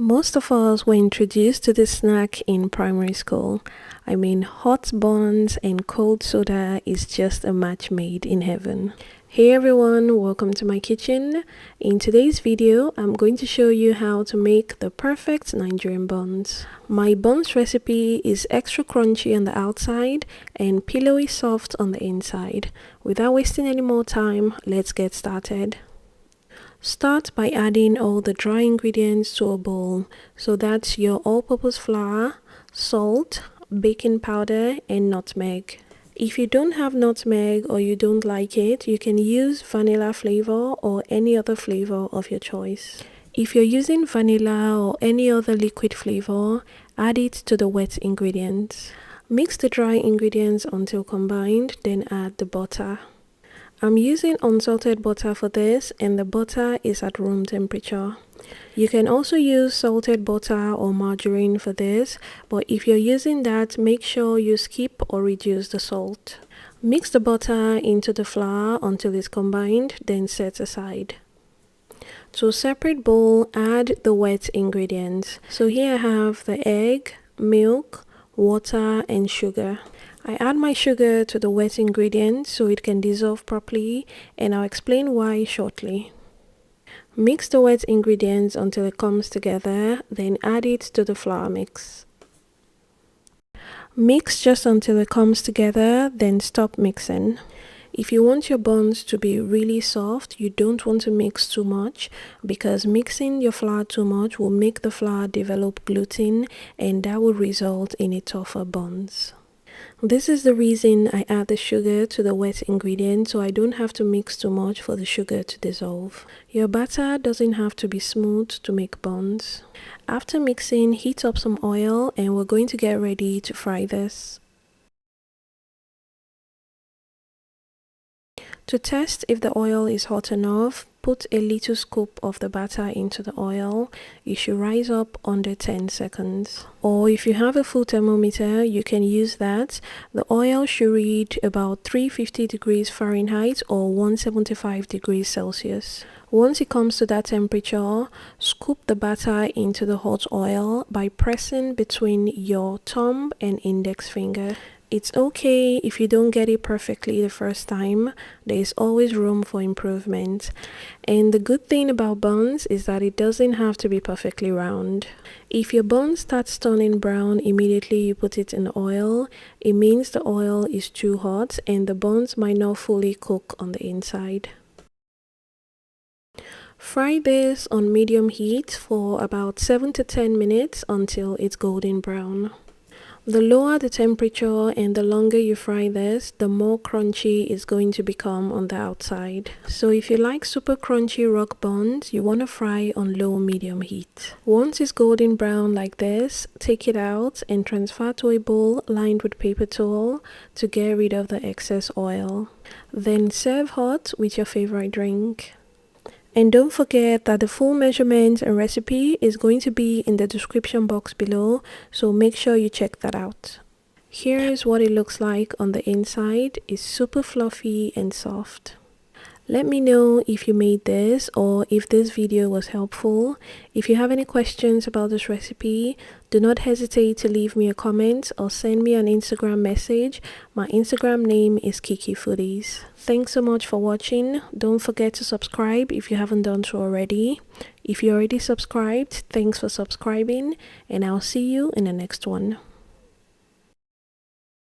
Most of us were introduced to this snack in primary school. I mean, hot buns and cold soda is just a match made in heaven. Hey everyone, welcome to my kitchen. In today's video, I'm going to show you how to make the perfect Nigerian buns. My buns recipe is extra crunchy on the outside and pillowy soft on the inside. Without wasting any more time, let's get started. Start by adding all the dry ingredients to a bowl. So that's your all-purpose flour, salt, baking powder, and nutmeg. If you don't have nutmeg or you don't like it, you can use vanilla flavor or any other flavor of your choice. If you're using vanilla or any other liquid flavor, add it to the wet ingredients. Mix the dry ingredients until combined, then add the butter. I'm using unsalted butter for this, and the butter is at room temperature. You can also use salted butter or margarine for this, but if you're using that, make sure you skip or reduce the salt. Mix the butter into the flour until it's combined, then set aside. To a separate bowl, add the wet ingredients. So here I have the egg, milk, water, and sugar. I add my sugar to the wet ingredients so it can dissolve properly, and I'll explain why shortly. Mix the wet ingredients until it comes together, then add it to the flour mix. Mix just until it comes together, then stop mixing. If you want your buns to be really soft, you don't want to mix too much, because mixing your flour too much will make the flour develop gluten, and that will result in a tougher buns. This is the reason I add the sugar to the wet ingredient, so I don't have to mix too much for the sugar to dissolve. Your batter doesn't have to be smooth to make buns. After mixing, heat up some oil and we're going to get ready to fry this. To test if the oil is hot enough, put a little scoop of the batter into the oil. It should rise up under 10 seconds. Or if you have a full thermometer, you can use that. The oil should read about 350 degrees Fahrenheit or 175 degrees Celsius. Once it comes to that temperature, scoop the batter into the hot oil by pressing between your thumb and index finger. It's okay if you don't get it perfectly the first time. There is always room for improvement. And the good thing about buns is that it doesn't have to be perfectly round. If your bun starts turning brown immediately you put it in the oil, it means the oil is too hot and the buns might not fully cook on the inside. Fry this on medium heat for about 7 to 10 minutes until it's golden brown. The lower the temperature and the longer you fry this, the more crunchy it's going to become on the outside. So if you like super crunchy rock buns, you want to fry on low medium heat. Once it's golden brown like this, take it out and transfer to a bowl lined with paper towel to get rid of the excess oil. Then serve hot with your favorite drink. And don't forget that the full measurement and recipe is going to be in the description box below, so make sure you check that out. Here is what it looks like on the inside. It's super fluffy and soft. Let me know if you made this or if this video was helpful. If you have any questions about this recipe, do not hesitate to leave me a comment or send me an Instagram message. My Instagram name is Kiki Foodies. Thanks so much for watching. Don't forget to subscribe if you haven't done so already. If you already subscribed, thanks for subscribing, and I'll see you in the next one.